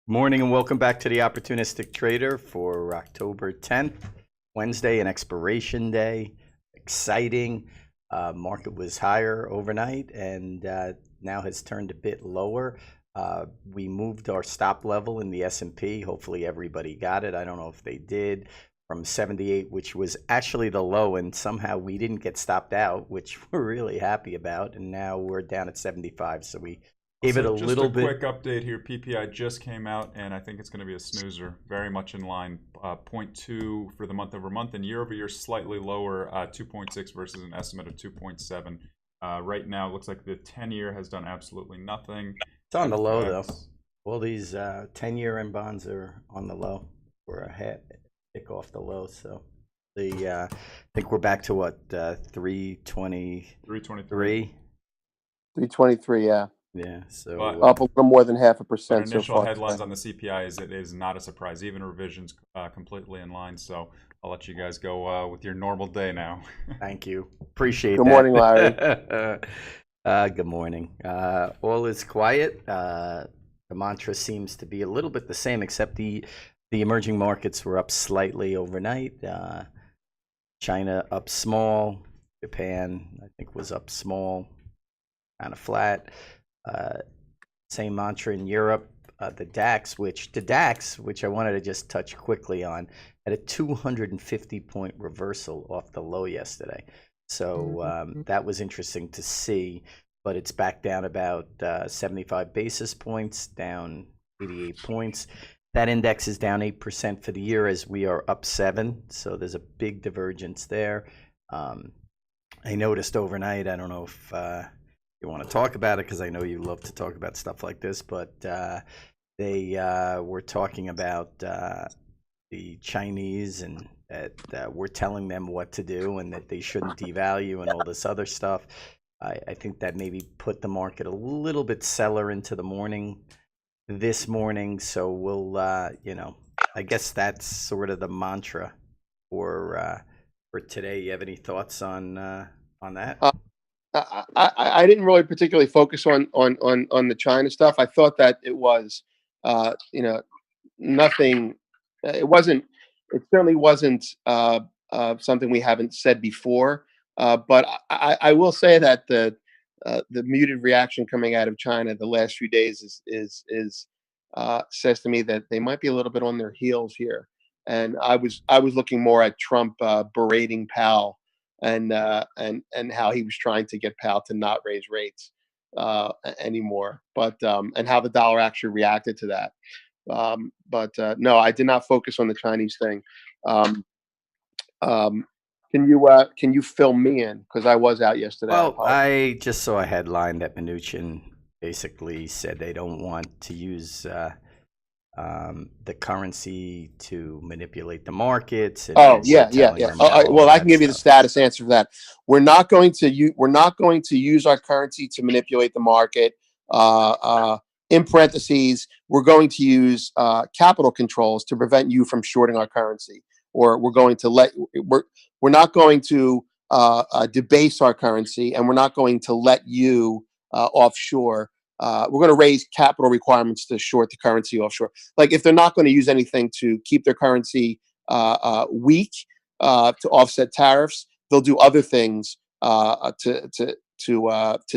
Morning and welcome back to the Opportunistic Trader for October 10th, Wednesday, an expiration day. Exciting. Market was higher overnight and now has turned a bit lower. We moved our stop level in the S&P. Hopefully everybody got it. I don't know if they did. From 78, which was actually the low, and somehow we didn't get stopped out, which we're really happy about. And now we're down at 75, so we gave it a Just little a bit. quick update here. PPI just came out, and I think it's going to be a snoozer. Very much in line. 0.2 for the month over month, and year over year slightly lower, 2.6 versus an estimate of 2.7. Right now, it looks like the 10-year has done absolutely nothing. It's on the low, though. All these 10-year end bonds are on the low. We're a tick off the low, so I think we're back to what, 323? 323, yeah. Yeah, so Up a little more than 0.5% so initial far. headlines on the CPI is it is not a surprise. Even revisions completely in line. So I'll let you guys go with your normal day now. Thank you. Appreciate Good that. morning, Larry. Good morning. All is quiet. The mantra seems to be a little bit the same, except the emerging markets were up slightly overnight. China up small. Japan, I think, was up small, kind of flat. Same mantra in Europe. The DAX, which I wanted to just touch quickly on, had a 250-point reversal off the low yesterday. So that was interesting to see, but it's back down about 75 basis points, down 88 points. That index is down 8% for the year as we are up 7. So there's a big divergence there. I noticed overnight, I don't know if you want to talk about it because I know you love to talk about stuff like this, but they were talking about the Chinese and that we're telling them what to do and that they shouldn't devalue and all this other stuff. I think that maybe put the market a little bit seller into the morning this morning. So we'll, I guess that's sort of the mantra for today. You have any thoughts on that? I didn't really particularly focus on the China stuff. I thought that it was, nothing. It certainly wasn't something we haven't said before. But I will say that the muted reaction coming out of China the last few days is says to me that they might be a little bit on their heels here. And I was looking more at Trump berating Powell and how he was trying to get Powell to not raise rates anymore, but and how the dollar actually reacted to that. No, I did not focus on the Chinese thing. Can you fill me in, because I was out yesterday? Well, I just saw a headline that Mnuchin basically said they don't want to use the currency to manipulate the markets. And yeah. Well, I can give you the status answer for that. We're not going to use our currency to manipulate the market. In parentheses, we're going to use capital controls to prevent you from shorting our currency, or we're not going to debase our currency, and we're not going to let you offshore. We're going to raise capital requirements to short the currency offshore. Like, if they're not going to use anything to keep their currency weak to offset tariffs, they'll do other things to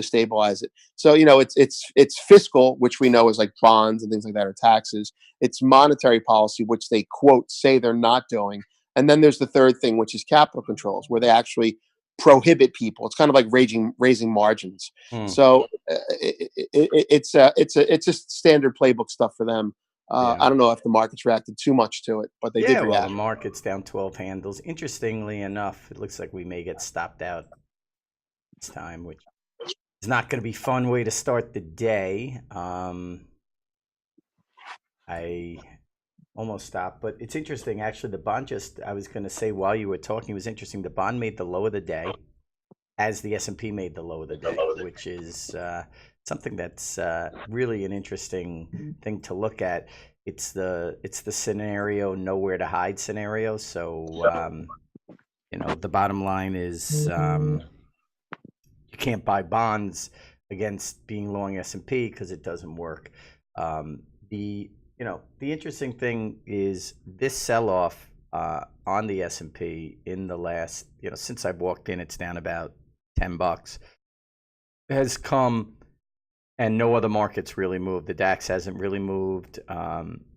stabilize it. So it's fiscal, which we know is like bonds and things like that, or taxes. It's monetary policy, which they quote say they're not doing. And then there's the third thing, which is capital controls, where they actually prohibit people. It's kind of like raising margins. So it's just standard playbook stuff for them. I don't know if the market's reacted too much to it, but they did react. Well, the market's down 12 handles. Interestingly enough, it looks like we may get stopped out this time, which is not going to be a fun way to start the day. I almost stopped, but it's interesting. Actually, the bond I was going to say while you were talking, it was interesting. The bond made the low of the day as the S&P made the low of the day, which is something that's really an interesting thing to look at. It's the scenario nowhere to hide scenario. So the bottom line is you can't buy bonds against being long S&P because it doesn't work. The the interesting thing is this sell-off on the S&P in the last, since I've walked in, it's down about $10, has come, and no other markets really moved. The DAX hasn't really moved.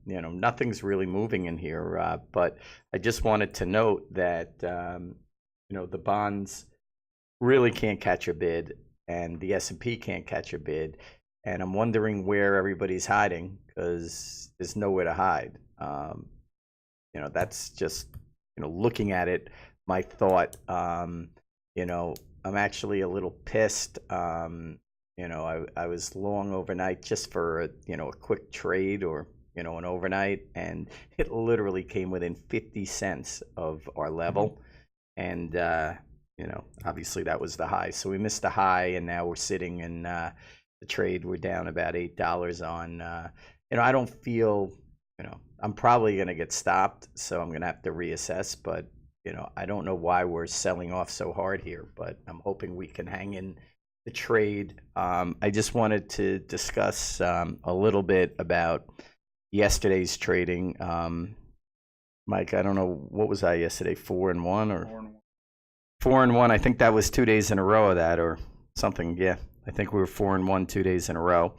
Nothing's really moving in here. But I just wanted to note that, the bonds really can't catch a bid, and the S&P can't catch a bid. And I'm wondering where everybody's hiding, because there's nowhere to hide. That's just, looking at it, my thought. I'm actually a little pissed. I was long overnight just for a quick trade or an overnight, and it literally came within 50 cents of our level, and obviously that was the high. So we missed the high, and now we're sitting in the trade. We're down about $8 on. I don't feel. I'm probably going to get stopped, so I'm going to have to reassess. But I don't know why we're selling off so hard here, but I'm hoping we can hang in the trade. I just wanted to discuss a little bit about yesterday's trading. Mike, I don't know, what was I yesterday? 4-1 or 4-1? I think that was 2 days in a row of that or something. Yeah, I think we were 4-1 2 days in a row.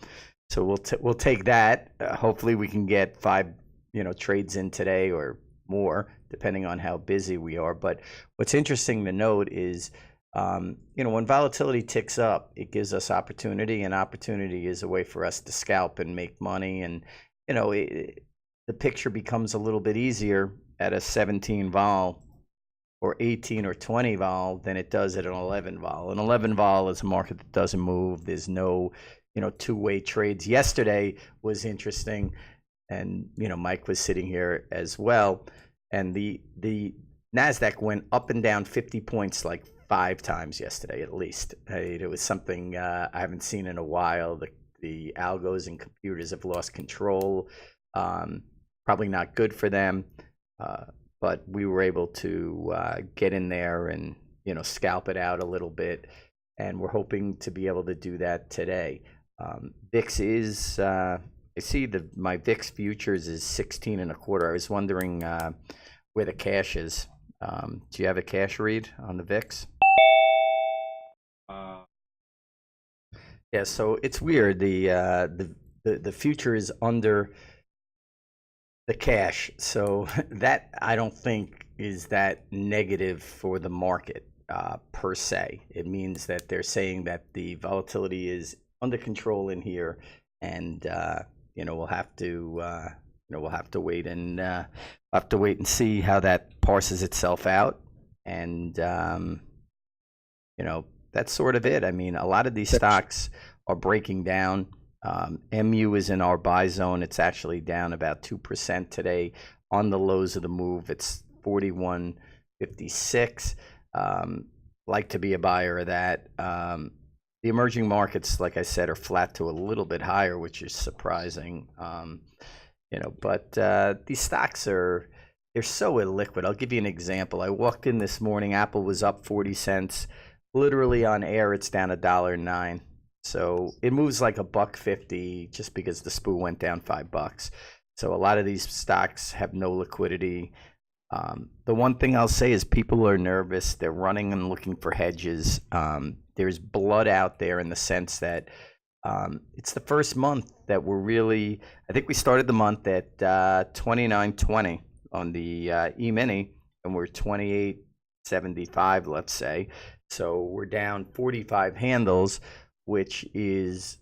So we'll take that. Hopefully we can get 5 trades in today or more, depending on how busy we are. But what's interesting to note is, when volatility ticks up, it gives us opportunity, and opportunity is a way for us to scalp and make money. And, the picture becomes a little bit easier at a 17 vol or 18 or 20 vol than it does at an 11 vol. An 11 vol is a market that doesn't move. There's no, two-way trades. Yesterday was interesting, and, Mike was sitting here as well. And the NASDAQ went up and down 50 points like 5 times yesterday, at least. It was something I haven't seen in a while. The algos and computers have lost control. Probably not good for them, but we were able to get in there and scalp it out a little bit, and we're hoping to be able to do that today. VIX is I see my VIX futures is 16.25. I was wondering where the cash is. Do you have a cash read on the VIX? Yeah, so it's weird. The future is under the cash, so that I don't think is that negative for the market per se. It means that they're saying that the volatility is under control in here, and we'll have to wait and see how that parses itself out, and that's sort of it. I mean, a lot of these stocks are breaking down. MU is in our buy zone. It's actually down about 2% today. On the lows of the move, it's 41.56. Like to be a buyer of that. The emerging markets, like I said, are flat to a little bit higher, which is surprising. But these stocks they're so illiquid. I'll give you an example. I walked in this morning. Apple was up 40 cents. Literally on air, it's down $1.09. So it moves like $1.50 just because the SPOO went down $5. So a lot of these stocks have no liquidity. The one thing I'll say is people are nervous. They're running and looking for hedges. There's blood out there in the sense that it's the first month that we're really, I think we started the month at 29.20 on the E-mini, and we're 28.75, let's say. So we're down 45 handles, which is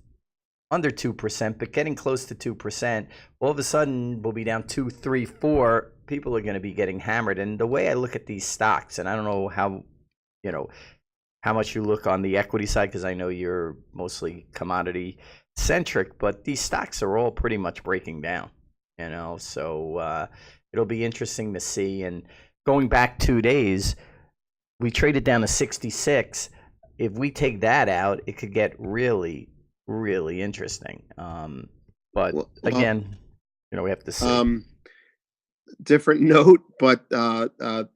under 2%, but getting close to 2%. All of a sudden, we'll be down 2, 3, 4. People are going to be getting hammered. And the way I look at these stocks, and I don't know how much you look on the equity side, because I know you're mostly commodity centric, but these stocks are all pretty much breaking down. So it'll be interesting to see. And going back 2 days, we traded down to 66. If we take that out, it could get really, really interesting. But again, we have to see. Different note, but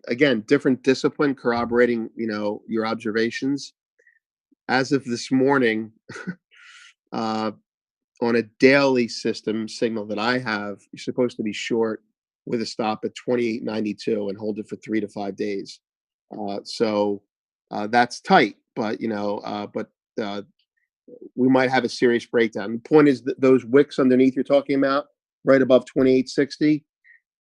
again, different discipline corroborating, your observations. As of this morning, on a daily system signal that I have, you're supposed to be short with a stop at 28.92 and hold it for 3 to 5 days. So that's tight, but uh, we might have a serious breakdown. The point is that those wicks underneath you're talking about, right above 28.60,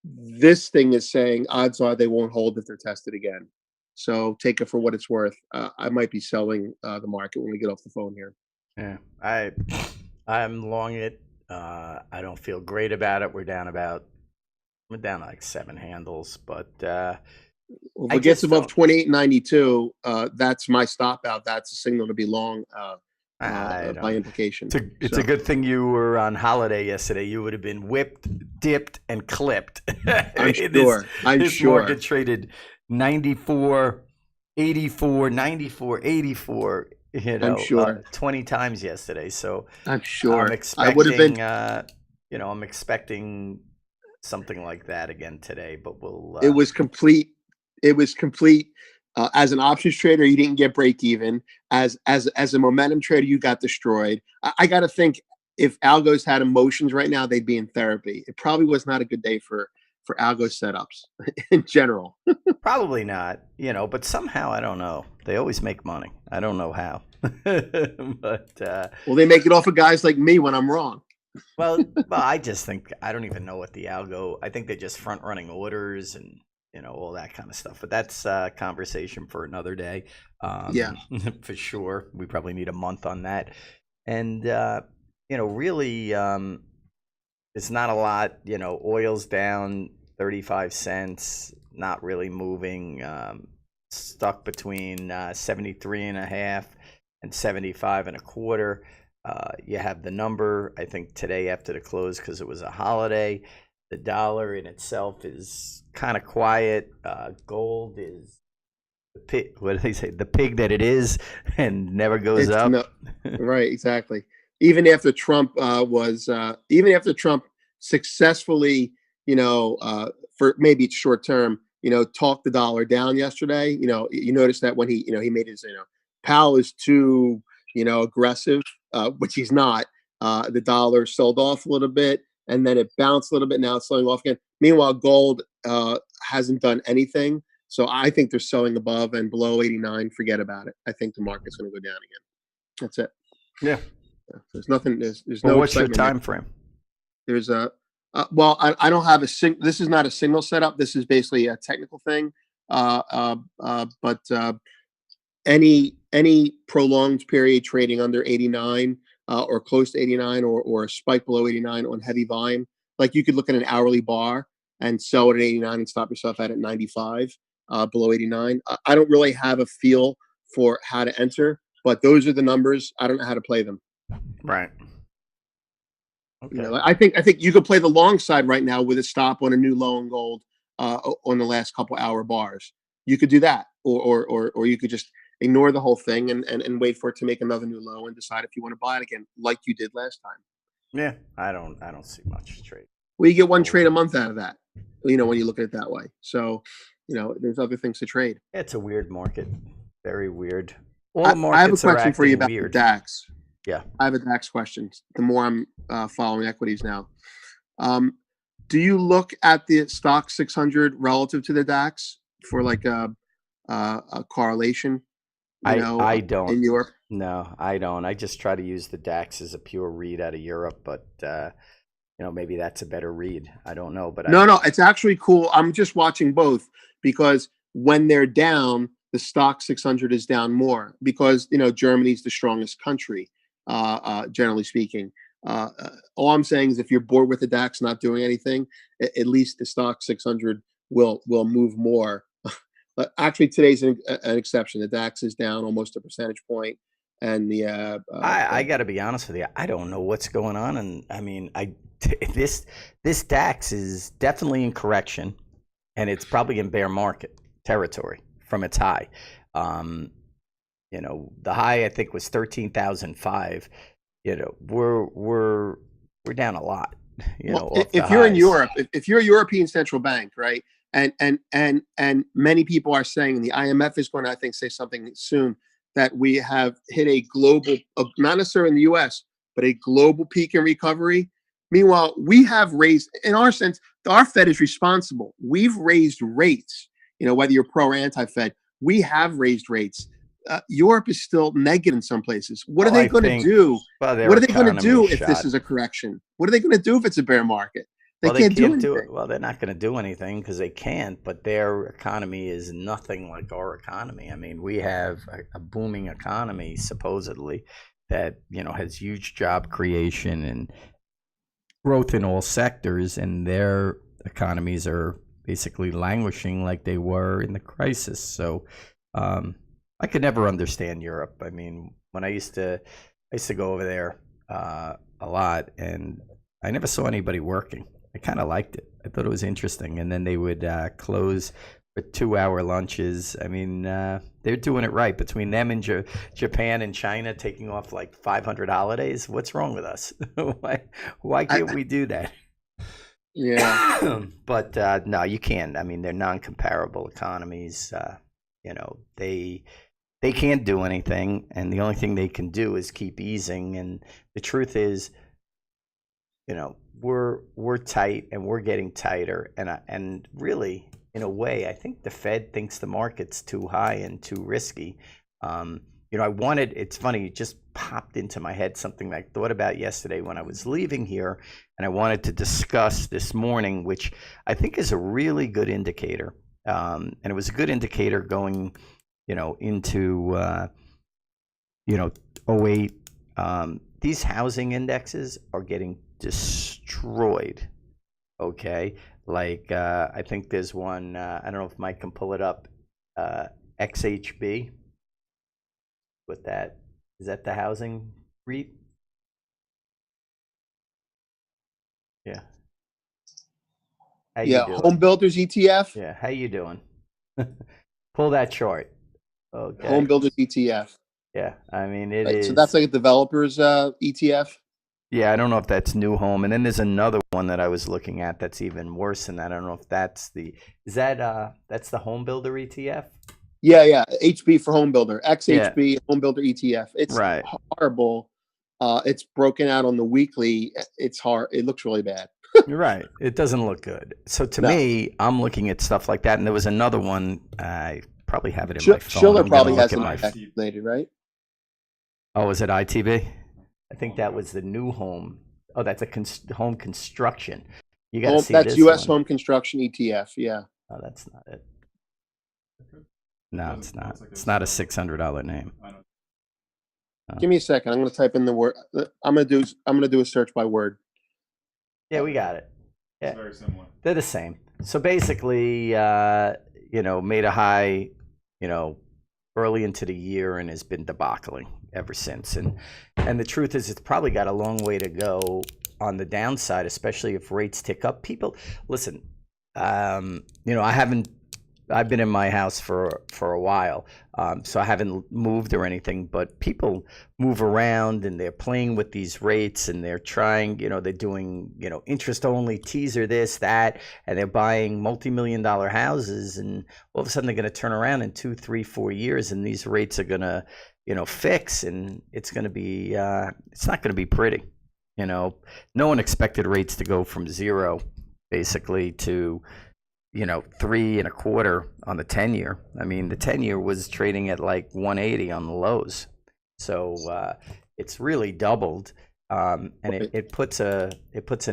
this thing is saying odds are they won't hold if they're tested again. So take it for what it's worth. I might be selling the market when we get off the phone here. Yeah, I'm long it. I don't feel great about it. We're down like 7 handles, but Well, if I it gets just above don't. 28.92, that's my stop out. That's a signal to be long I by don't. implication. It's a So good thing you were on holiday yesterday. You would have been whipped, dipped, and clipped. I'm this sure. I'm this sure. market traded 94, 84, 94, 84. I'm sure. 20 times yesterday. So I'm I'm sure. I would have been. expecting, I'm expecting something like that again today. But we'll. It was complete. It was complete. As an options trader, you didn't get break even. As a momentum trader, you got destroyed. I got to think if algos had emotions right now, they'd be in therapy. It probably was not a good day for algo setups in general. Probably not, but somehow I don't know. They always make money. I don't know how, but Well, they make it off of guys like me when I'm wrong. well, I just think I don't even know what the algo. I think they're just front running orders and all that kind of stuff. But that's a conversation for another day, Yeah. for sure. We probably need a month on that, and really, it's not a lot. Oil's down 35 cents, not really moving. Stuck between 73 and a half and 75 and a quarter. You have the number, I think, today after the close because it was a holiday. The dollar in itself is kind of quiet. Gold is the pig. What do they say? The pig that it is, and never goes It's up. no right, exactly. Even after Trump even after Trump successfully, for maybe it's short term, talked the dollar down yesterday. You notice that when he made his, Powell is too, aggressive, which he's not. The dollar sold off a little bit, and then it bounced a little bit. Now it's selling off again. Meanwhile, gold hasn't done anything. So I think they're selling above and below 89. Forget about it. I think the market's going to go down again. That's it. Yeah. There's nothing. There's Well, no what's your excitement there. time frame? There's a well, I don't have this is not a signal setup. This is basically a technical thing. But any prolonged period trading under 89 or close to 89 or a spike below 89 on heavy volume, like you could look at an hourly bar and sell it at 89 and stop yourself at 95 below 89. I don't really have a feel for how to enter, but those are the numbers. I don't know how to play them. Right. Okay. I think you could play the long side right now with a stop on a new low in gold on the last couple hour bars. You could do that, or you could just ignore the whole thing and wait for it to make another new low and decide if you want to buy it again, like you did last time. Yeah, I don't see much trade. Well, you get one trade a month out of that, when you look at it that way. So, there's other things to trade. It's a weird market, very weird. All the I have a markets are question for you acting about weird. DAX. Yeah. I have a DAX question. The more I'm following equities now, do you look at the stock 600 relative to the DAX for like a correlation? I don't. In Europe. No, I don't. I just try to use the DAX as a pure read out of Europe, but maybe that's a better read. I don't know, but No, it's actually cool. I'm just watching both because when they're down, the stock 600 is down more because Germany's the strongest country, generally speaking. All I'm saying is if you're bored with the DAX not doing anything, at least the stock 600 will move more. Actually, today's an exception. The DAX is down almost a percentage point, and I got to be honest with you. I don't know what's going on, and I mean, this DAX is definitely in correction, and it's probably in bear market territory from its high. The high I think was 13,005. We're down a lot. If you're in Europe, if you're a European central bank, right, and many people are saying, and the IMF is going to, I think, say something soon, that we have hit a global, not necessarily in the U.S., but a global peak in recovery. Meanwhile, we have raised, in our sense, our Fed is responsible. We've raised rates, whether you're pro or anti-Fed, we have raised rates. Europe is still negative in some places. What are they going to do? Well, their What are they going to economy do is if this shot. is a correction? What are they going to do if it's a bear market? They Well, can't do anything. do it. Well, they're not going to do anything because they can't. But their economy is nothing like our economy. I mean, we have a booming economy supposedly that has huge job creation and growth in all sectors, and their economies are basically languishing like they were in the crisis. So I could never understand Europe. I mean, when I used to go over there a lot, and I never saw anybody working. I kind of liked it. I thought it was interesting. And then they would close for 2-hour lunches. I mean, they're doing it right. Between them and Japan and China taking off like 500 holidays, what's wrong with us? Why can't we do that? Yeah. But no, you can't. I mean, they're non-comparable economies. They can't do anything, and the only thing they can do is keep easing. And the truth is, we're tight, and we're getting tighter. And really, in a way, I think the Fed thinks the market's too high and too risky. It's funny, it just popped into my head something I thought about yesterday when I was leaving here, and I wanted to discuss this morning, which I think is a really good indicator. And it was a good indicator going, into, '08. These housing indexes are getting destroyed. Okay. Like, I think there's one, I don't know if Mike can pull it up, XHB. With that, is that the housing REIT? Yeah. How you doing? Home Builders ETF. Yeah, how you doing? Pull that chart. Okay. Home Builders ETF. Yeah, I mean So that's like a developers ETF. Yeah, I don't know if that's new home, and then there's another one that I was looking at that's even worse than that. I don't know if that's that's the Home Builder ETF. Yeah, HB for Home Builder, XHB Home Builder ETF. It's right. horrible. It's broken out on the weekly. It's hard. It looks really bad. You're right. It doesn't look good. So to me, I'm looking at stuff like that, and there was another one. I probably have it in my phone. Schiller probably has it calculated, right? Oh, is it ITB? I think that was the new home. Oh, that's a home construction. You got to see that's this U.S. one. Home Construction ETF. Yeah. Oh, that's not it. No, it's not. It's not a $600 name. Give me a second. I'm going to type in the word. I'm going to do a search by word. Yeah, we got it. Yeah, it's very similar. They're the same. So basically, made a high, early into the year and has been debacling ever since. And the truth is, it's probably got a long way to go on the downside, especially if rates tick up. People, listen, I've been in my house for a while, so I haven't moved or anything, but people move around and they're playing with these rates and they're trying, they're doing, interest only, teaser this, that, and they're buying multi-million-dollar houses, and all of a sudden they're going to turn around in 2, 3, 4 years and these rates are going to, fix, and it's going to be, it's not going to be pretty. No one expected rates to go from zero basically to 3.25 on the 10-year. I mean, the 10-year was trading at like 180 on the lows, so it's really doubled, and it puts a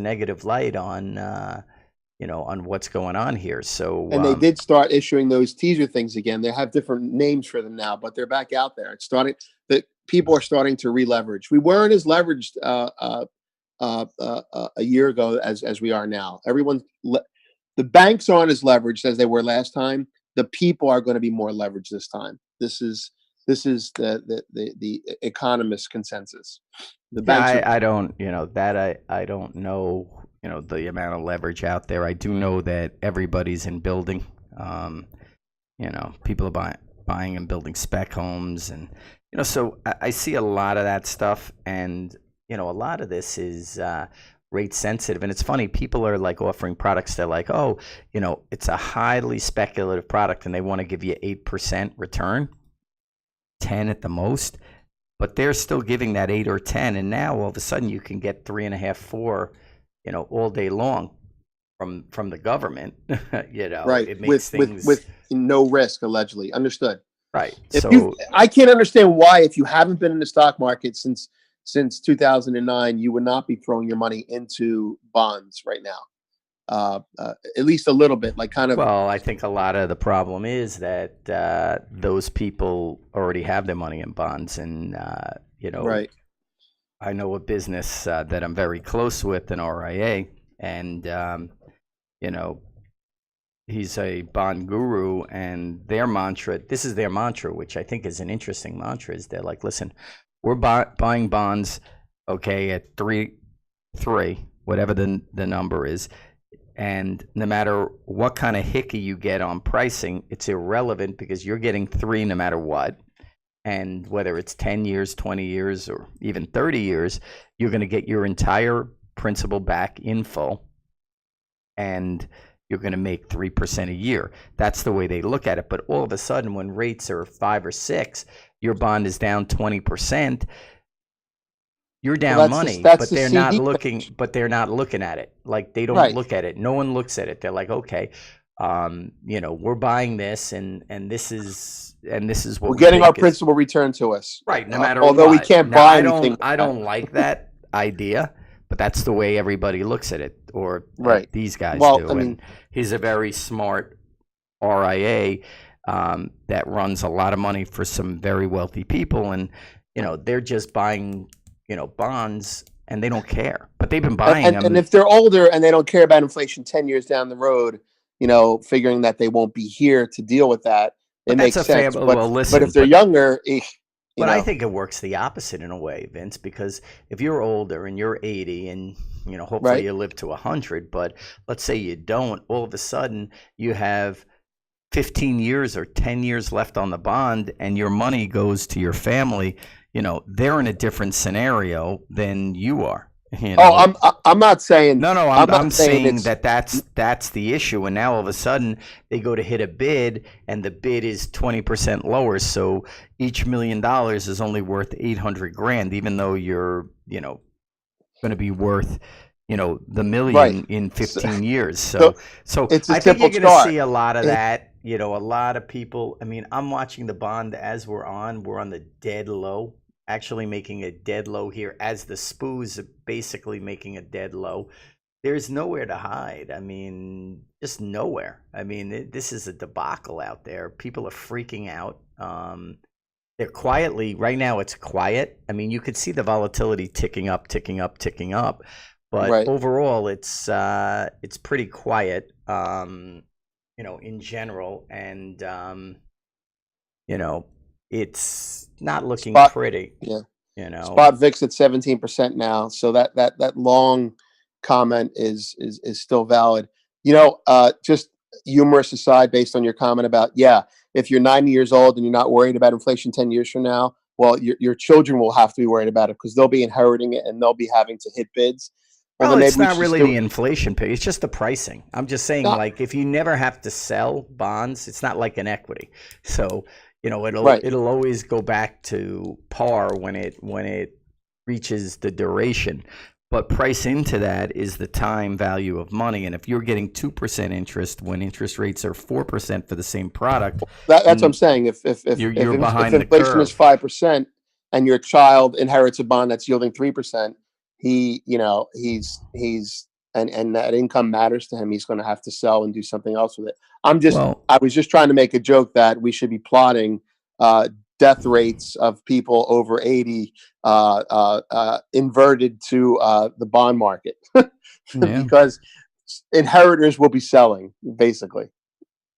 negative light on on what's going on here. So and they did start issuing those teaser things again. They have different names for them now, but they're back out there. It's starting. The people are starting to re-leverage. We weren't as leveraged a year ago as we are now. The banks aren't as leveraged as they were last time. The people are going to be more leveraged this time. This is the economist consensus. The banks. I don't I don't know the amount of leverage out there. I do know that everybody's in building. People are buying and building spec homes, and so I see a lot of that stuff, and a lot of this is rate sensitive. And it's funny, people are like offering products. They're like, oh, it's a highly speculative product and they want to give you 8% return, 10 at the most. but they're still giving that 8 or 10, and now all of a sudden you can get 3.5, 4, all day long from the government. Right. It makes things with no risk, allegedly. Understood. right. I can't understand why, if you haven't been in the stock market since 2009, you would not be throwing your money into bonds right now. At least a little bit, like kind of. Well, I think a lot of the problem is that those people already have their money in bonds, and Right. I know a business that I'm very close with, an RIA, and he's a bond guru, and this is their mantra, which I think is an interesting mantra, is they're like, listen, we're buying bonds, okay, at 3, whatever the number is. And no matter what kind of hickey you get on pricing, it's irrelevant because you're getting 3 no matter what. And whether it's 10 years, 20 years, or even 30 years, you're going to get your entire principal back in full. And you're going to make 3% a year. That's the way they look at it. But all of a sudden, when rates are 5 or 6, your bond is down 20%. You're down money, but they're not looking. But they're not looking at it. Like, they don't look at it. No one looks at it. They're like, okay, we're buying this, and this is what we're getting our principal return to us. Right. No matter. Although what. we can't now, buy anything. I don't like that idea, but that's the way everybody looks at it, or these guys do. And he's a very smart RIA that runs a lot of money for some very wealthy people, and they're just buying bonds, and they don't care. But they've been buying them. And if they're older and they don't care about inflation 10 years down the road, figuring that they won't be here to deal with that, it makes sense. But if they're younger, But I think it works the opposite in a way, Vince, because if you're older and you're 80 and, hopefully you live to 100, but let's say you don't, all of a sudden you have 15 years or 10 years left on the bond and your money goes to your family, they're in a different scenario than you are. Oh, I'm not saying. No, I'm saying that's the issue. And now all of a sudden they go to hit a bid, and the bid is 20% lower. So each $1 million is only worth $800,000, even though you're going to be worth the million in 15 years. So I think you're going to see a lot of that. A lot of people. I mean, I'm watching the bond as we're on the dead low. Actually making a dead low here, as the SPOOs are basically making a dead low. There's nowhere to hide. I mean, just nowhere. I mean, this is a debacle out there. People are freaking out. They're quietly, right now it's quiet. I mean, you could see the volatility ticking up. But overall, it's pretty quiet, in general. And, it's not looking pretty. Yeah. Spot VIX at 17% now. So that long comment is still valid. Just humorous aside, based on your comment about, if you're 90 years old and you're not worried about inflation 10 years from now, well, your children will have to be worried about it because they'll be inheriting it and they'll be having to hit bids. Well, it's not really the inflation pay. It's just the pricing. I'm just saying, like, if you never have to sell bonds, it's not like an equity. So, it'll always go back to par when it reaches the duration. But price into that is the time value of money. And if you're getting 2% interest when interest rates are 4% for the same product, that's what I'm saying. If behind the inflation curve. is 5% and your child inherits a bond that's yielding 3%, he's and that income matters to him. He's going to have to sell and do something else with it. I was just trying to make a joke that we should be plotting death rates of people over 80 inverted to the bond market because inheritors will be selling, basically.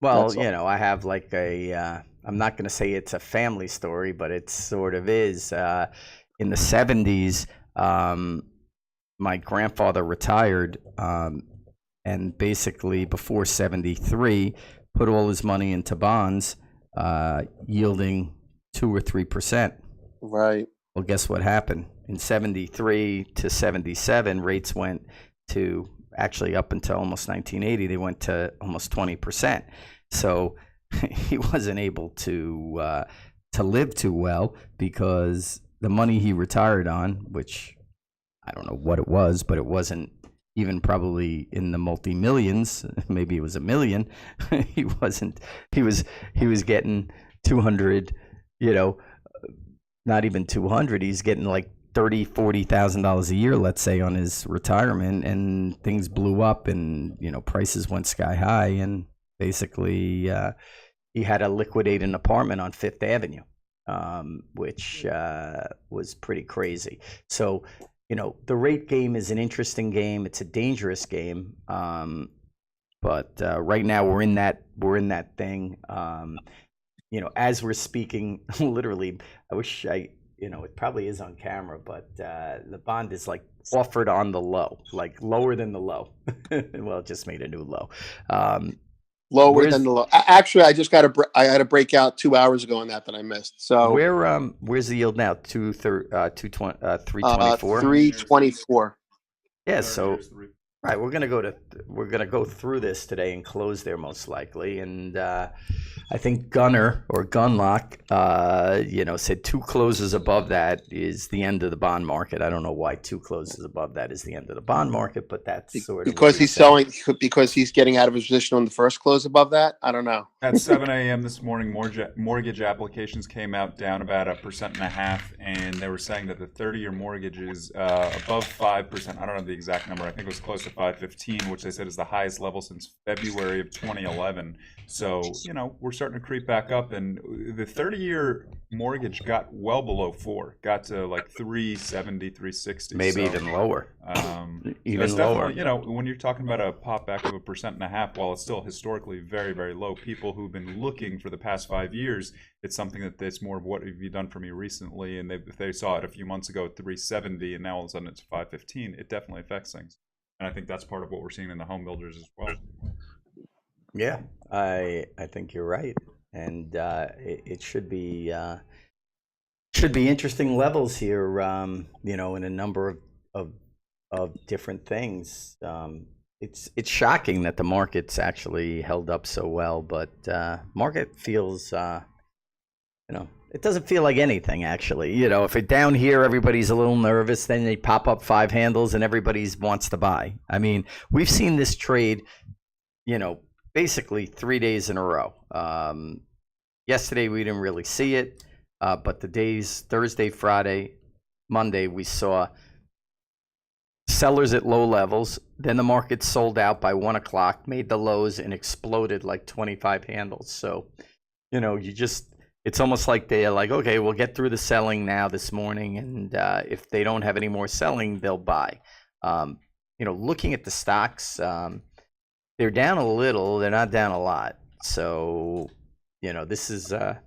Well, I have like I'm not going to say it's a family story, but it sort of is. In the 70s, my grandfather retired, and basically before 73, put all his money into bonds, yielding 2 or 3%. Right. Well, guess what happened? In 73 to 77, rates went to, actually up until almost 1980, they went to almost 20%. So he wasn't able to live too well because the money he retired on, which I don't know what it was, but it wasn't even probably in the multi-millions. Maybe it was a million. He wasn't. He was getting 200. You know, not even 200. He's getting like $30,000-$40,000 a year, let's say, on his retirement, and things blew up, and prices went sky high, and basically he had to liquidate an apartment on Fifth Avenue, which was pretty crazy. So the rate game is an interesting game. It's a dangerous game, but right now we're in that thing. As we're speaking, literally, I wish it probably is on camera, but the bond is like offered on the low, like lower than the low. Well, it just made a new low. Lower than the low. Actually, I just I had a breakout 2 hours ago on that I missed. So where's the yield now? 324. 324. Yeah. So right, we're gonna go through this today and close there most likely, and I think Gunner or Gunlock, said 2 closes above that is the end of the bond market. I don't know why 2 closes above that is the end of the bond market, but that's sort of because he's selling, because he's getting out of his position on the first close above that. I don't know. At 7 a.m. this morning, mortgage applications came out down about 1.5%, and they were saying that the 30-year mortgage is above 5%. I don't know the exact number. I think it was close to 5.15, which they said is the highest level since February of 2011. So, we're starting to creep back up, and the 30-year mortgage got well below 4, got to like 370, 360. Maybe even lower. Even lower. When you're talking about a pop back of 1.5%, while it's still historically very, very low, people who've been looking for the past 5 years, it's something that it's more of what have you done for me recently, and if they saw it a few months ago at 370, and now all of a sudden it's 515, it definitely affects things. And I think that's part of what we're seeing in the home builders as well. Yeah, I think you're right, and it should be interesting levels here. In a number of different things. It's shocking that the market's actually held up so well, but market feels it doesn't feel like anything actually. If it's down here, everybody's a little nervous. Then they pop up 5 handles, and everybody wants to buy. I mean, we've seen this trade, basically 3 days in a row. Yesterday we didn't really see it, but the days Thursday, Friday, Monday we saw sellers at low levels. Then the market sold out by 1 o'clock, made the lows, and exploded like 25 handles. So, it's almost like they're like, okay, we'll get through the selling now this morning, and if they don't have any more selling, they'll buy. Looking at the stocks, they're down a little. They're not down a lot. So, this is a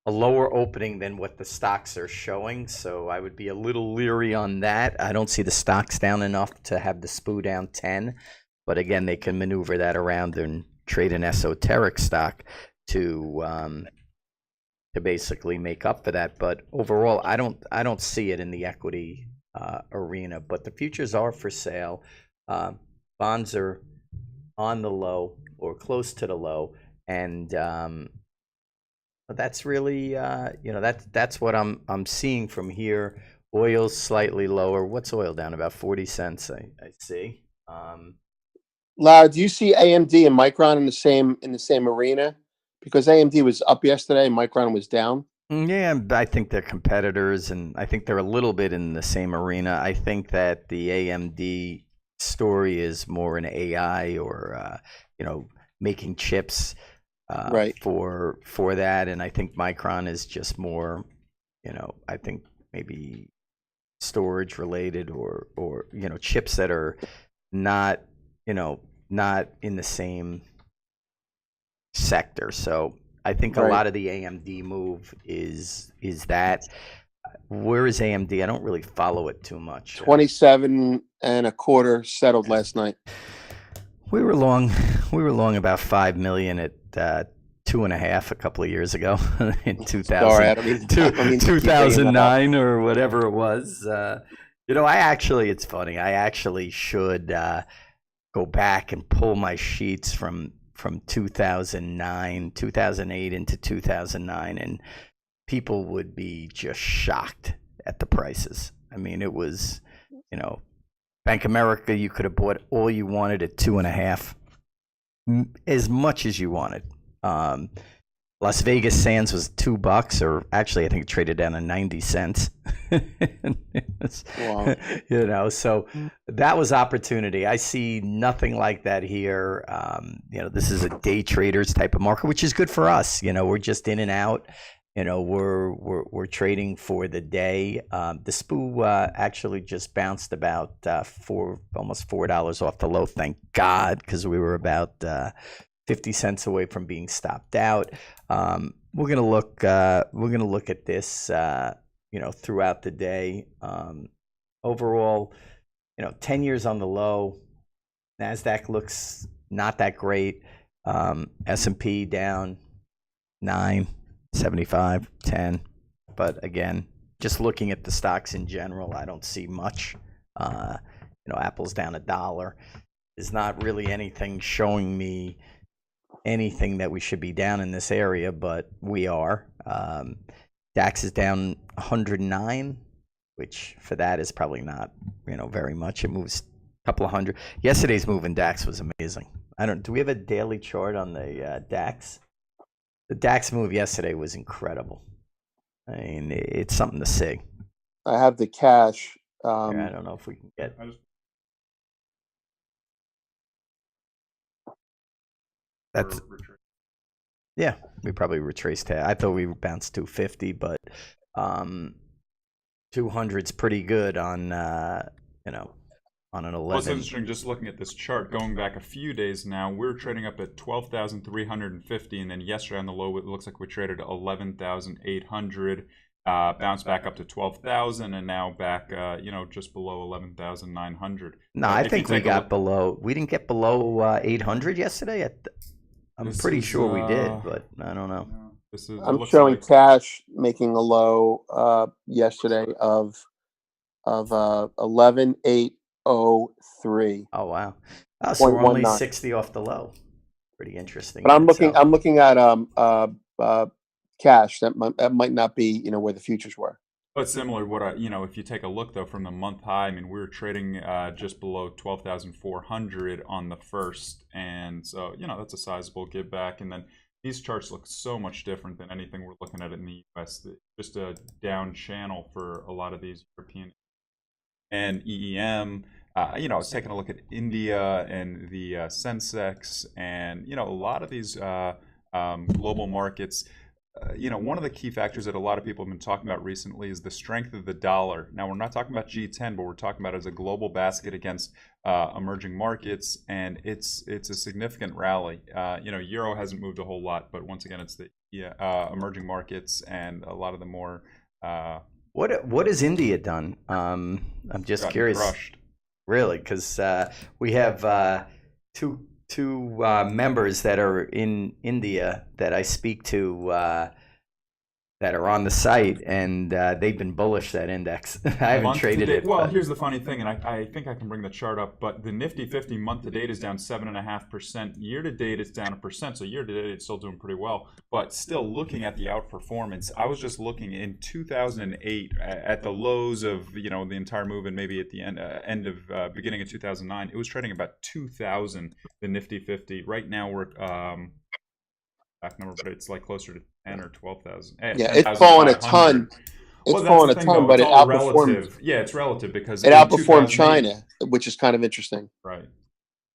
lower opening than what the stocks are showing. So I would be a little leery on that. I don't see the stocks down enough to have the SPOO down 10. But again, they can maneuver that around and trade an esoteric stock to basically make up for that. But overall, I don't see it in the equity arena. But the futures are for sale. Bonds are on the low or close to the low, and that's really that's what I'm seeing from here. Oil's slightly lower. What's oil down? About 40 cents, I see. Lau, do you see AMD and Micron in the same arena? Because AMD was up yesterday, Micron was down. Yeah, I think they're competitors, and I think they're a little bit in the same arena. I think that the AMD story is more an AI or making chips right. for that, and I think Micron is just more I think maybe storage related or chips that are not not in the same sector. So I think a lot of the AMD move is that. Where is AMD? I don't really follow it too much. 27.25 settled last night. We were long about 5 million at 2.5 a couple of years ago in 2009 or whatever it was. It's funny. I actually should go back and pull my sheets from 2008 into 2009, and people would be just shocked at the prices. I mean, it was, you know, Bank of America, you could have bought all you wanted at 2.5, as much as you wanted. Las Vegas Sands was $2, or actually, I think it traded down to 90 cents. Wow. You know, so that was opportunity. I see nothing like that here. You know, this is a day traders type of market, which is good for us. You know, we're just in and out. You know, we're trading for the day. The SPU actually just bounced about almost $4 off the low. Thank God, because we were about 50 cents away from being stopped out. We're gonna look at this, you know, throughout the day. Overall, you know, 10 years on the low. Nasdaq looks not that great. S&P down 9.75, 10. But again, just looking at the stocks in general, I don't see much. You know, Apple's down $1. There's not really anything showing me anything that we should be down in this area, but we are. DAX is down 109, which for that is probably not, you know, very much. It moves a couple of hundred. Yesterday's move in DAX was amazing. Do we have a daily chart on the DAX? The DAX move yesterday was incredible. I mean, it's something to see. I have the cash. I don't know if we can get. That's, yeah, we probably retraced that. I thought we bounced 250, but 200's pretty good on you know, on an 11. Well, it's interesting just looking at this chart going back a few days now. We're trading up at 12,350, and then yesterday on the low it looks like we traded 11,800. Bounced back up to 12,000, and now back, you know, just below 11,900. No, I think we got below. We didn't get below 800 yesterday. I'm pretty sure we did, but I don't know. I'm showing cash making a low yesterday of 11,803. Oh wow! Oh, so we're only 60 off the low. Pretty interesting. But I'm looking at cash. That might not be, you know, where the futures were. But similar, you know, if you take a look though from the month high, I mean, we were trading just below 12,400 on the first, and so, you know, that's a sizable give back. And then these charts look so much different than anything we're looking at in the U.S. Just a down channel for a lot of these European and EEM. You know, I was taking a look at India and the Sensex, and you know, a lot of these global markets. You know, one of the key factors that a lot of people have been talking about recently is the strength of the dollar. Now, we're not talking about G10, but we're talking about it as a global basket against emerging markets, and it's a significant rally. You know, euro hasn't moved a whole lot, but once again, it's the emerging markets and a lot of the more. What has India done? I'm just curious. Crushed. Really, because we have two members that are in India that I speak to that are on the site, and they've been bullish, that index. I haven't traded it. Well, here's the funny thing, and I think I can bring the chart up, but the Nifty 50 month to date is down 7.5%. Year to date, it's down 1%. So year to date, it's still doing pretty well. But still, looking at the outperformance, I was just looking in 2008 at the lows of, you know, the entire move, and maybe at the end of beginning of 2009, it was trading about 2,000. The Nifty 50. Right now, we're back number, but it's like closer to 10 or 12,000. Yeah, it's fallen a ton. It's fallen a ton, but it outperformed. Yeah, it's relative because it outperformed China, which is kind of interesting. Right.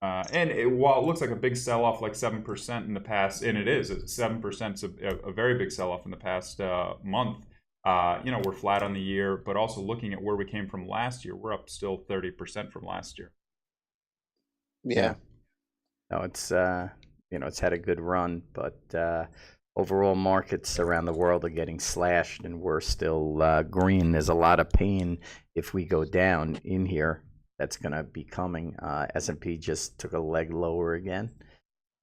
And while it looks like a big sell-off, like 7% in the past, and it is, it's 7%, a very big sell-off in the past month. You know, we're flat on the year, but also looking at where we came from last year, we're up still 30% from last year. Yeah. No, it's you know, it's had a good run, but overall markets around the world are getting slashed, and we're still green. There's a lot of pain if we go down in here. That's going to be coming. S&P just took a leg lower again,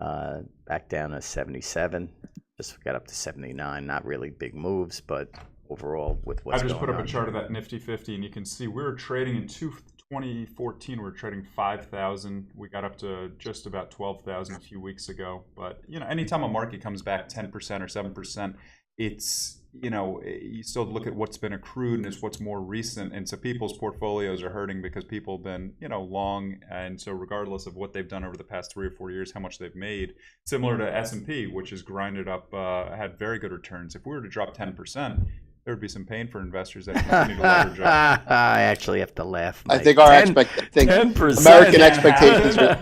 back down to 77. Just got up to 79. Not really big moves, but overall with what's going on. I just put up a chart of that Nifty 50, and you can see we were trading in 2014, we were trading 5,000. We got up to just about 12,000 a few weeks ago. But, you know, anytime a market comes back 10% or 7%, it's you still look at what's been accrued and it's what's more recent, and so people's portfolios are hurting because people have been long, and so regardless of what they've done over the past 3 or 4 years, how much they've made, similar to S&P, which has grinded up, had very good returns. If we were to drop 10%, there would be some pain for investors that continue to leverage up. I actually have to laugh. I think our 10%. American expectations are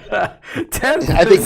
10%. I think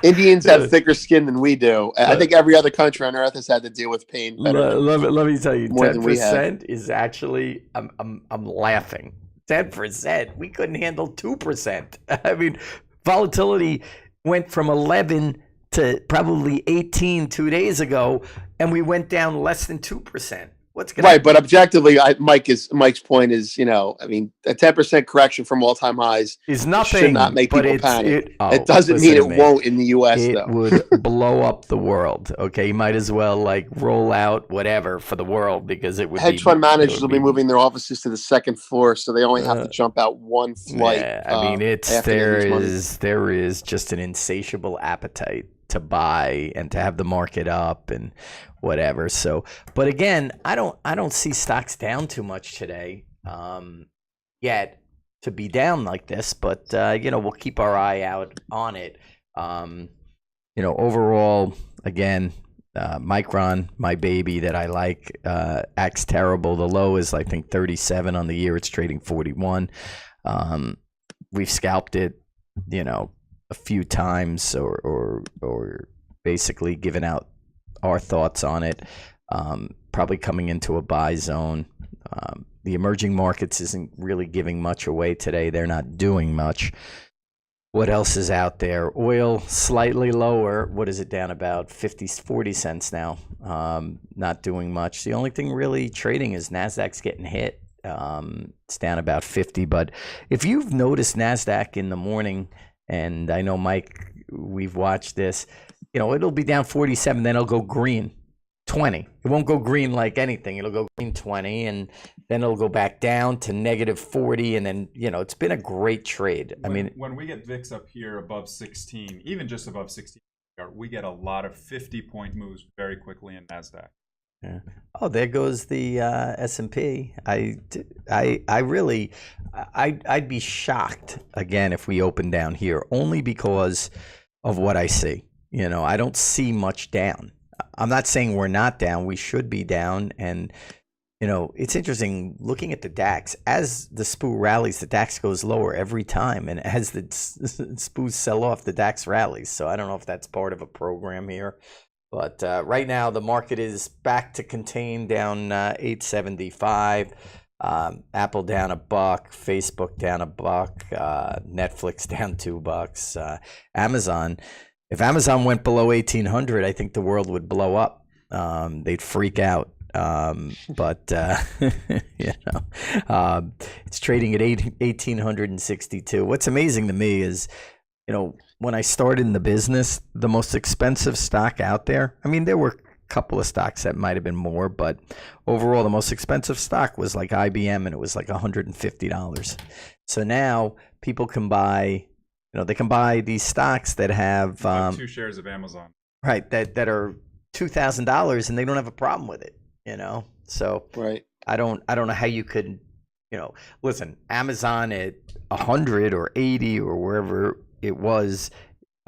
Indians have thicker skin than we do. I think every other country on earth has had to deal with pain better. Let me tell you, more than we have. 10% is actually, I'm laughing. 10%. We couldn't handle 2%. I mean, volatility went from 11 to probably 18 2 days ago, and we went down less than 2%. What's going right? But objectively, Mike's point is, a 10% correction from all-time highs is nothing. Should not make people panic. It doesn't mean it won't in the U.S. It though. would blow up the world. Okay, you might as well roll out whatever for the world, because it would. Hedge fund managers will be moving their offices to the second floor, so they only have to jump out one flight. Yeah, I mean, there is just an insatiable appetite to buy and to have the market up and whatever. So, but again, I don't see stocks down too much today yet to be down like this, but we'll keep our eye out on it. Overall, again, Micron, my baby that I like, acts terrible. The low is, I think, 37 on the year. It's trading 41. We've scalped it, a few times, or basically given out our thoughts on it. Probably coming into a buy zone. The emerging markets isn't really giving much away today. They're not doing much. What else is out there? Oil slightly lower. What is it, down about 40 cents now? Not doing much. The only thing really trading is NASDAQ's getting hit. It's down about 50. But if you've noticed NASDAQ in the morning, and I know, Mike, we've watched this, it'll be down 47, then it'll go green 20. It won't go green like anything. It'll go green 20, and then it'll go back down to negative 40, and then, it's been a great trade. When we get VIX up here above 16, even just above 16, we get a lot of 50-point moves very quickly in NASDAQ. Yeah. Oh, there goes the S&P. I'd be shocked again if we open down here, only because of what I see. I don't see much down. I'm not saying we're not down. We should be down. And, it's interesting looking at the DAX. As the SPOO rallies, the DAX goes lower every time. And as the SPOOs sell off, the DAX rallies. So I don't know if that's part of a program here. But right now, the market is back to contain, down 875. Apple down $1, Facebook down $1, Netflix down $2. Amazon, if Amazon went below 1,800, I think the world would blow up. They'd freak out. But it's trading at 1,862. What's amazing to me is, when I started in the business, the most expensive stock out there, there were a couple of stocks that might have been more, but overall, the most expensive stock was like IBM, and it was like $150. So now people can buy, they can buy these stocks that have 2 shares of Amazon, right? That are $2,000, and they don't have a problem with it, So right. I don't know how you could, listen, Amazon at 100 or 80 or wherever it was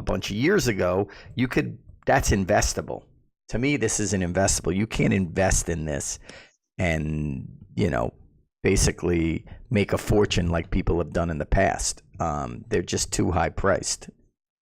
a bunch of years ago, that's investable. To me, this isn't investable. You can't invest in this and, basically make a fortune like people have done in the past. They're just too high priced,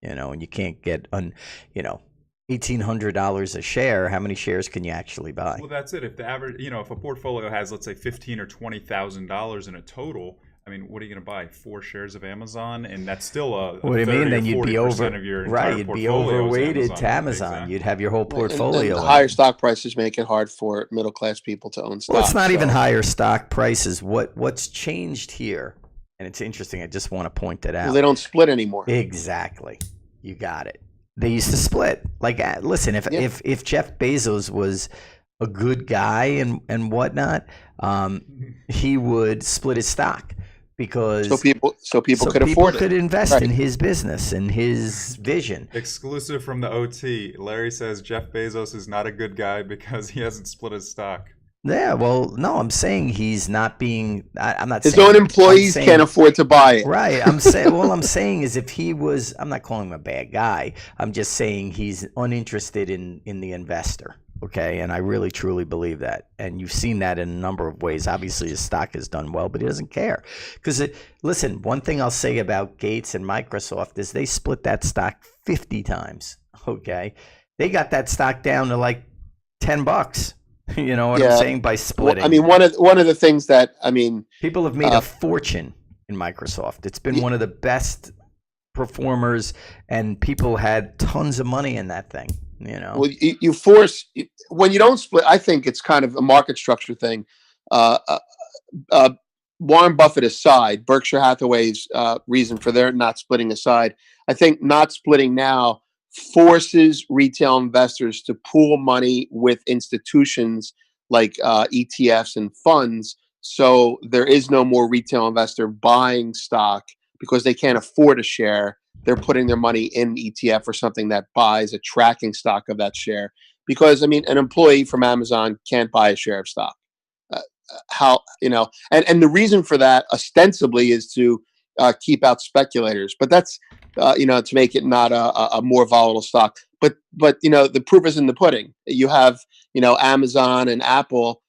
and you can't get, $1,800 a share. How many shares can you actually buy? Well, that's it. If the average, if a portfolio has, let's say, $15,000 or $20,000 in a total, what are you going to buy? 4 shares of Amazon, and that's still a what do you mean? Then you'd be over of your right. You'd be overweighted to Amazon. Exactly. You'd have your whole portfolio. And higher stock prices make it hard for middle class people to own stocks. Well, it's not even higher stock prices. What's changed here, and it's interesting. I just want to point that out. Well, they don't split anymore. Exactly. You got it. They used to split. Listen, if Jeff Bezos was a good guy and whatnot, he would split his stock. because so people could people afford could it. invest Right. in his business and his vision. Exclusive from the OT. Larry says Jeff Bezos is not a good guy because he hasn't split his stock. Yeah, well, no, I'm saying he's not being. I'm not His saying. own I'm employees saying, can't afford to buy it. right. I'm saying. Well, I'm saying is if he was. I'm not calling him a bad guy. I'm just saying he's uninterested in the investor. Okay, and I really truly believe that, and you've seen that in a number of ways. Obviously, his stock has done well, but he doesn't care because listen. One thing I'll say about Gates and Microsoft is they split that stock 50 times. Okay, they got that stock down to like $10. You know what I'm Yeah. saying? By Well, splitting. I mean, one of the things that People have made a fortune in Microsoft. It's been one of the best performers, and people had tons of money in that thing. You know. well, you force when you don't split. I think it's kind of a market structure thing. Uh, uh, uh, Warren Buffett aside, Berkshire Hathaway's reason for their not splitting aside, I think not splitting now forces retail investors to pool money with institutions like ETFs and funds. So there is no more retail investor buying stock because they can't afford a share. They're putting their money in ETF or something that buys a tracking stock of that share. Because I mean, an employee from Amazon can't buy a share of stock. How and the reason for that ostensibly is to keep out speculators, but that's to make it not a more volatile stock. But the proof is in the pudding. You have Amazon and Apple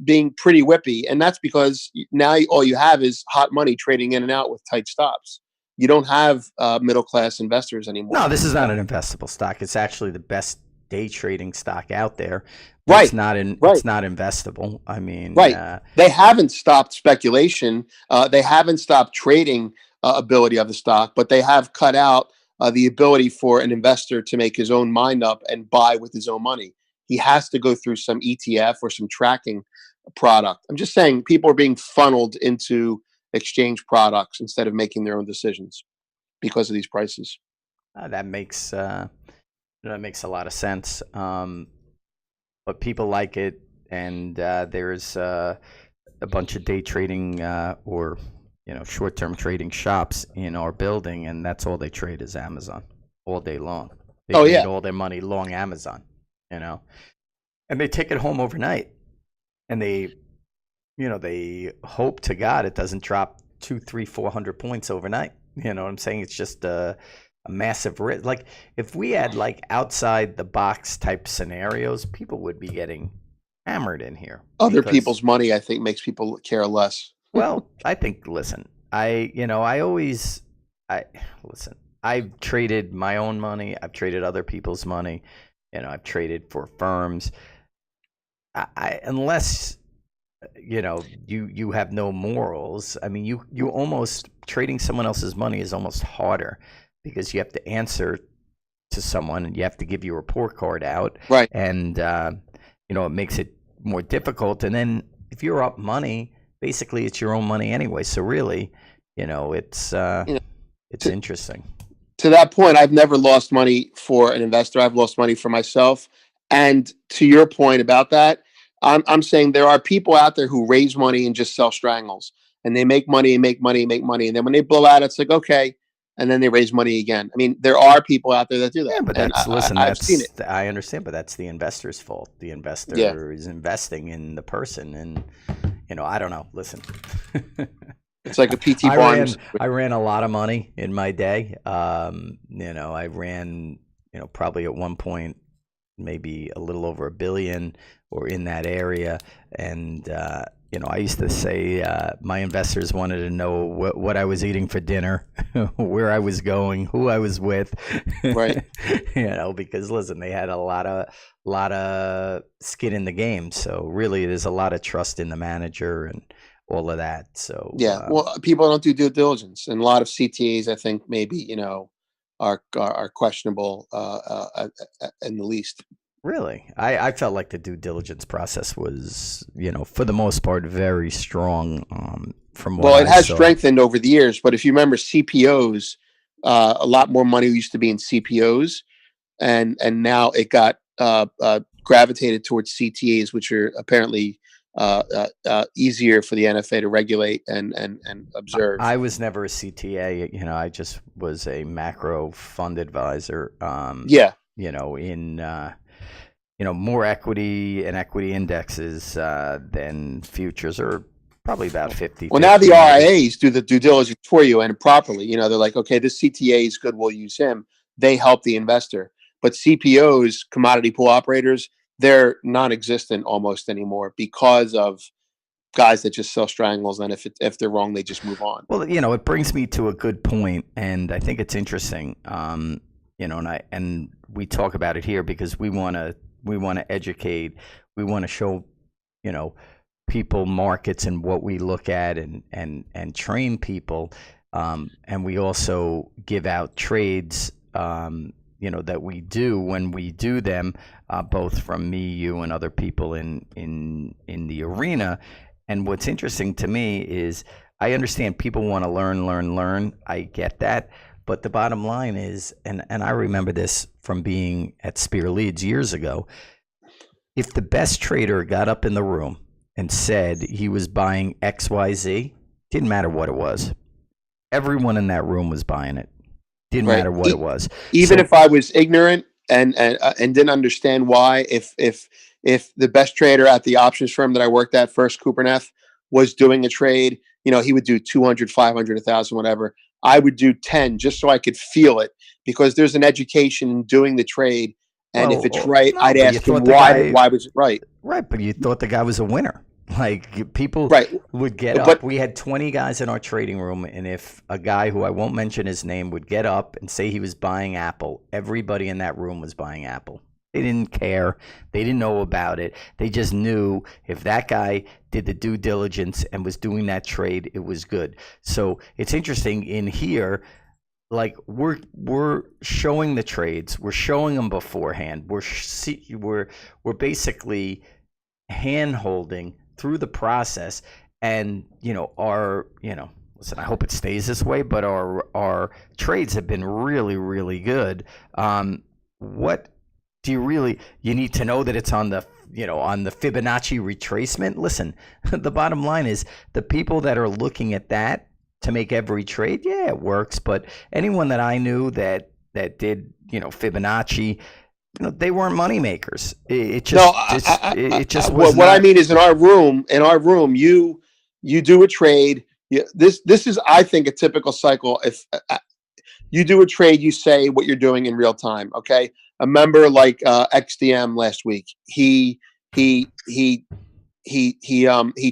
being pretty whippy, and that's because now all you have is hot money trading in and out with tight stops. You don't have middle class investors anymore. No, this is not an investable stock. It's actually the best day trading stock out there. Right. It's not It's not investable. I mean, right. They haven't stopped speculation. They haven't stopped trading ability of the stock, but they have cut out the ability for an investor to make his own mind up and buy with his own money. He has to go through some ETF or some tracking product. I'm just saying people are being funneled into exchange products instead of making their own decisions because of these prices. that makes a lot of sense. But people like it, and there's a bunch of day trading or short-term trading shops in our building, and that's all they trade is Amazon all day long. They made all their money long Amazon, and they take it home overnight, and they hope to God it doesn't drop 200, 300, 400 points overnight. You know what I'm saying? It's just a massive risk. Like if we had like outside the box type scenarios, people would be getting hammered in here. Other people's money, I think, makes people care less. Well, I think. Listen, I've traded my own money. I've traded other people's money. I've traded for firms. Unless you have no morals. I mean, you almost trading someone else's money is almost harder because you have to answer to someone and you have to give your report card out. Right. And it makes it more difficult. And then if you're up money, basically it's your own money anyway. So really, it's interesting. To that point, I've never lost money for an investor. I've lost money for myself. And to your point about that, I'm saying there are people out there who raise money and just sell strangles, and they make money and make money and make money, and then when they blow out, it's like okay, and then they raise money again. I mean, there are people out there that do that. Yeah, but I've seen it. I understand, but that's the investor's fault. The investor is investing in the person, and I don't know. Listen, it's like a PT Barrons. I ran a lot of money in my day. I ran, probably at one point maybe a little over $1 billion or in that area. And, I used to say my investors wanted to know what I was eating for dinner, where I was going, who I was with, right? Because listen, they had a lot of skin in the game. So really, there's a lot of trust in the manager and all of that. So well, people don't do due diligence, and a lot of CTAs, I think, maybe are questionable in the least. Really? I felt like the due diligence process was, for the most part, very strong. From what it has strengthened over the years, but if you remember CPOs, a lot more money used to be in CPOs, and now it got gravitated towards CTAs, which are apparently easier for the NFA to regulate and observe. I was never a CTA. I just was a macro fund advisor. Yeah. In more equity and equity indexes than futures, or probably about 50. Well, now the RIAs do the due diligence for you and properly. They're like, okay, this CTA is good, we'll use him. They help the investor. But CPOs, commodity pool operators, they're non-existent almost anymore because of guys that just sell strangles, and if they're wrong, they just move on. Well, it brings me to a good point, and I think it's interesting. And we talk about it here because we want to educate, we want to show, people markets and what we look at and train people, and we also give out trades, that we do when we do them, both from me, you, and other people in the arena. And what's interesting to me is I understand people want to learn. I get that. But the bottom line is, and I remember this from being at Spear Leads years ago, if the best trader got up in the room and said he was buying XYZ, didn't matter what it was. Everyone in that room was buying it. Didn't matter what it was. Even if I was ignorant and didn't understand why, if the best trader at the options firm that I worked at, First Kubernetes, was doing a trade, he would do 200, 500, 1,000, whatever. I would do 10 just so I could feel it, because there's an education in doing the trade. And if it's right, I'd ask him why was it right? Right, but you thought the guy was a winner. Like, people would get up. We had 20 guys in our trading room, and if a guy who I won't mention his name would get up and say he was buying Apple, everybody in that room was buying Apple. They didn't care. They didn't know about it. They just knew if that guy did the due diligence and was doing that trade, it was good. So it's interesting in here, like, we're showing the trades, we're showing them beforehand. We're basically hand holding through the process, and listen, I hope it stays this way, but our trades have been really, really good. What do you need to know that it's on the Fibonacci retracement? Listen, the bottom line is the people that are looking at that to make every trade, yeah, it works. But anyone that I knew that did, Fibonacci, they weren't money makers. It just was. What I mean is, in our room, you do a trade. This is, I think, a typical cycle. If you do a trade, you say what you're doing in real time. Okay, a member like XDM last week, he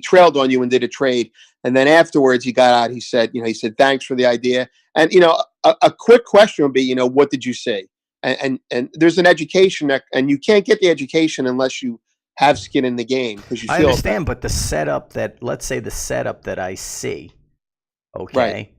trailed on you and did a trade, and then afterwards he got out. He said, thanks for the idea. And a quick question would be, what did you say? And there's an education and you can't get the education unless you have skin in the game, because you feel. I understand, but let's say the setup that I see, okay,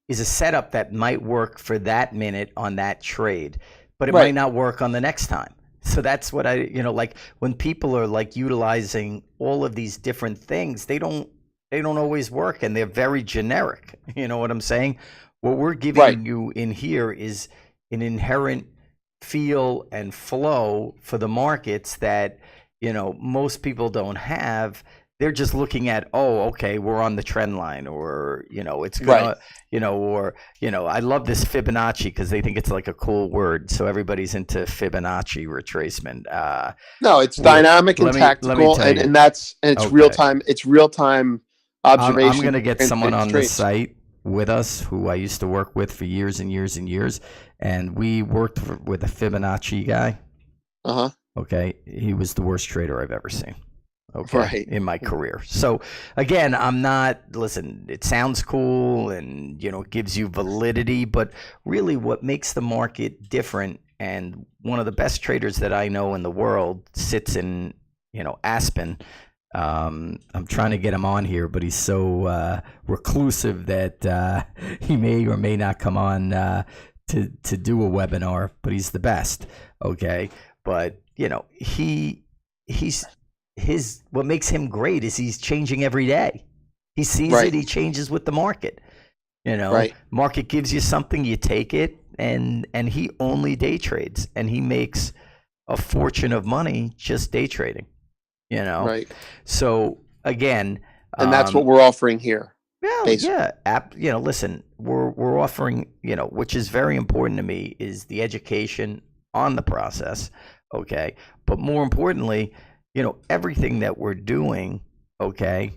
is a setup that might work for that minute on that trade, but it might not work on the next time. So that's what like when people are like utilizing all of these different things, they don't always work, and they're very generic. You know what I'm saying? What we're giving you in here is an inherent feel and flow for the markets that, most people don't have. They're just looking at, okay, we're on the trend line, or, it's gonna, I love this Fibonacci because they think it's like a cool word. So everybody's into Fibonacci retracement. No, it's dynamic and tactical, and it's real time. It's real time observation. I'm going to get someone on the site with us who I used to work with for years and years and years, and we worked with a Fibonacci guy. Okay, he was the worst trader I've ever seen. Okay, in my career. So again, listen, it sounds cool and it gives you validity, but really what makes the market different, and one of the best traders that I know in the world sits in Aspen. I'm trying to get him on here, but he's so reclusive that he may or may not come on to do a webinar, but he's the best. Okay. But he's what makes him great is he's changing every day. He sees it, he changes with the market. Market gives you something, you take it, and he only day trades, and he makes a fortune of money just day trading. you know? Right. So again, And that's what we're offering here. well, basically. yeah, listen, we're offering, which is very important to me, is the education on the process, okay? But more importantly, everything that we're doing, okay,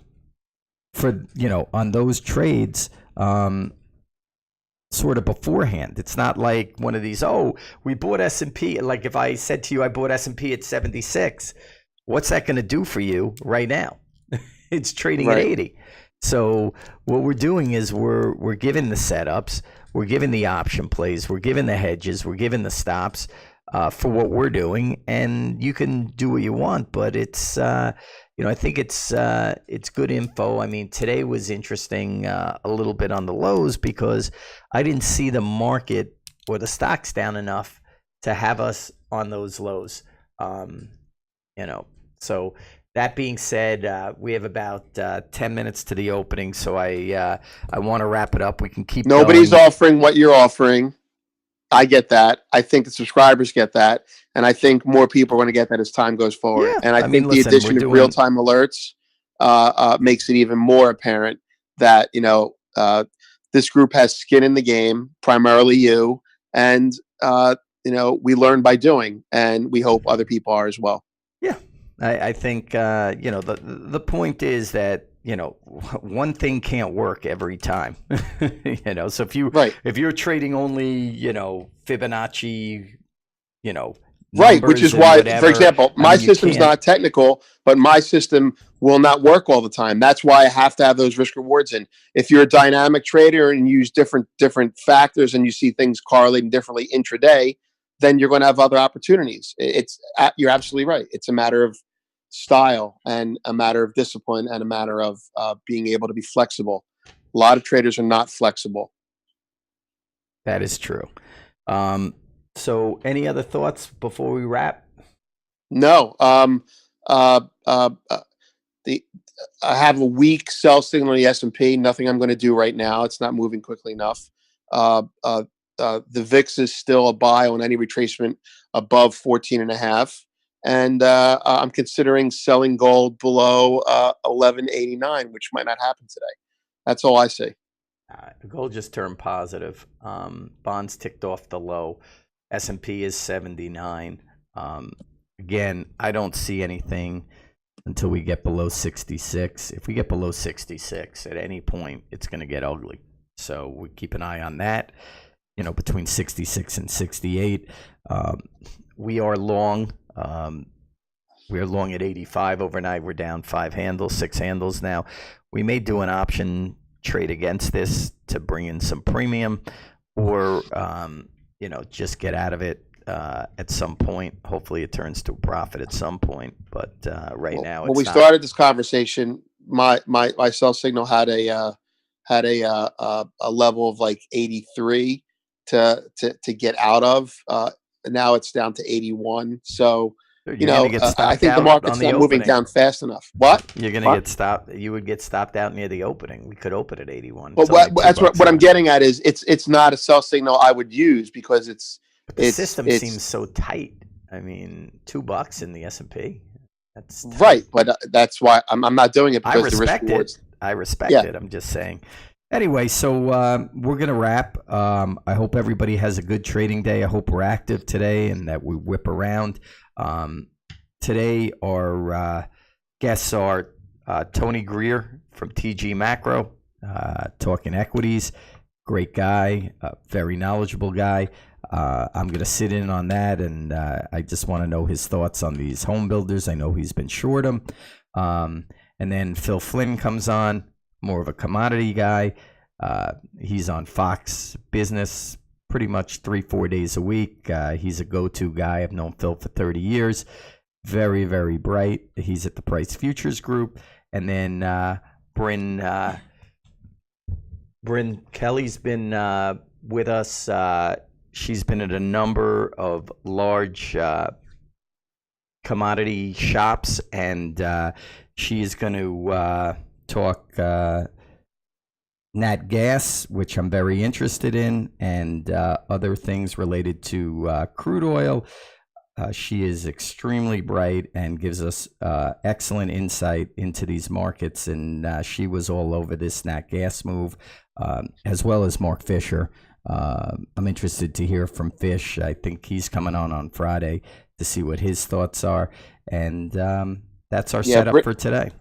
for, on those trades, sort of beforehand. It's not like one of these, oh, we bought S&P. Like if I said to you, I bought S&P at 76, what's that going to do for you right now? It's trading at Right. 80. So what we're doing is we're giving the setups, we're giving the option plays, we're giving the hedges, we're giving the stops for what we're doing, and you can do what you want. But it's I think it's good info. I mean, today was interesting a little bit on the lows because I didn't see the market or the stocks down enough to have us on those lows. So that being said, we have about 10 minutes to the opening, so I want to wrap it up. We can keep Nobody's going. offering what you're offering. I get that. I think the subscribers get that. And I think more people are going to get that as time goes forward. Yeah, And I I mean, think the listen, addition we're of doing- real-time alerts makes it even more apparent that, this group has skin in the game, primarily you. And, we learn by doing, and we hope other people are as well. Yeah, I think the point is that one thing can't work every time. So if you're trading only Fibonacci, Right, which is numbers and why, whatever, for example, I my mean, you system's can't- not technical, but my system will not work all the time. That's why I have to have those risk rewards in. If you're a dynamic trader and use different factors and you see things correlating differently intraday, then you're going to have other opportunities. You're absolutely right. It's a matter of style and a matter of discipline and a matter of being able to be flexible. A lot of traders are not flexible. That is true. So any other thoughts before we wrap? No. I have a weak sell signal in the S&P. Nothing I'm going to do right now. It's not moving quickly enough. The VIX is still a buy on any retracement above 14.5. And I'm considering selling gold below 1189, which might not happen today. That's all I say. Gold just turned positive. Bonds ticked off the low. S&P is 79. Again, I don't see anything until we get below 66. If we get below 66 at any point, it's going to get ugly. So we keep an eye on that. Between 66 and 68, we are long. We're long at 85 overnight. We're down 6 handles now. We may do an option trade against this to bring in some premium, or just get out of it at some point. Hopefully it turns to a profit at some point, but right now it's when we not. started this conversation, my sell signal had a level of like 83 to get out of. Now it's down to 81. So You're gonna get I stopped think the out market's on the not moving opening. down fast enough. What? You're gonna get stopped. You would get stopped out near the opening. We could open at 81. But It's only that's $2 what I'm higher. getting at is it's not a sell signal I would use because But the system seems so tight. I mean, $2 in the S&P. That's tight. right, but that's why I'm not doing it I because the risk respect rewards. it. I respect Yeah. it. I'm just saying. Anyway, so we're going to wrap. I hope everybody has a good trading day. I hope we're active today and that we whip around. Today, our guests are Tony Greer from TG Macro, talking equities. Great guy, very knowledgeable guy. I'm going to sit in on that, and I just want to know his thoughts on these home builders. I know he's been short them. And then Phil Flynn comes on, more of a commodity guy. He's on Fox Business pretty much 3-4 days a week. He's a go-to guy. I've known Phil for 30 years. Very, very bright. He's at the Price Futures Group. And then Bryn Kelly's been with us. She's been at a number of large commodity shops, and she is going to talk nat gas, which I'm very interested in, and other things related to crude oil. She is extremely bright and gives us excellent insight into these markets. And she was all over this nat gas move, as well as Mark Fisher. I'm interested to hear from Fish. I think he's coming on Friday to see what his thoughts are. And that's our setup for today.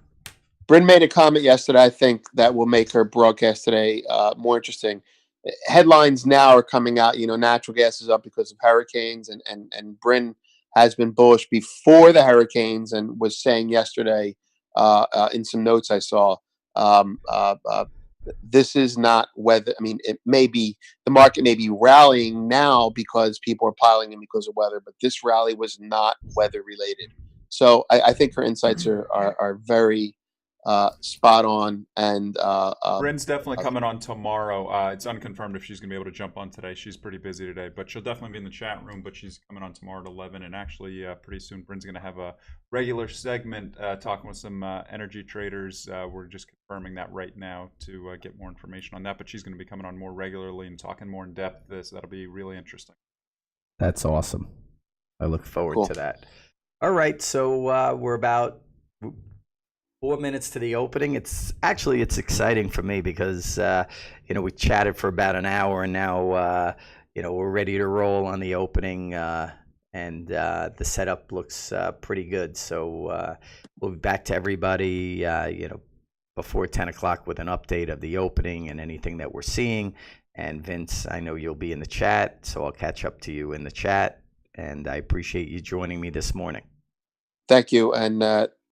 Bryn made a comment yesterday, I think, that will make her broadcast today more interesting. Headlines now are coming out, natural gas is up because of hurricanes, and Bryn has been bullish before the hurricanes and was saying yesterday in some notes I saw, this is not weather. I mean, it may be, the market may be rallying now because people are piling in because of weather, but this rally was not weather related. So I think her insights are very spot on. And Bryn's definitely coming on tomorrow. It's unconfirmed if she's going to be able to jump on today. She's pretty busy today, but she'll definitely be in the chat room. But she's coming on tomorrow at 11. And actually, pretty soon, Bryn's going to have a regular segment talking with some energy traders. We're just confirming that right now to get more information on that. But she's going to be coming on more regularly and talking more in depth. That'll be really interesting. That's awesome. I look forward to that. All right, so we're about 4 minutes to the opening. It's exciting for me because we chatted for about an hour, and now we're ready to roll on the opening, and the setup looks pretty good. So we'll be back to everybody before 10 o'clock with an update of the opening and anything that we're seeing. And Vince, I know you'll be in the chat, so I'll catch up to you in the chat. And I appreciate you joining me this morning. Thank you. And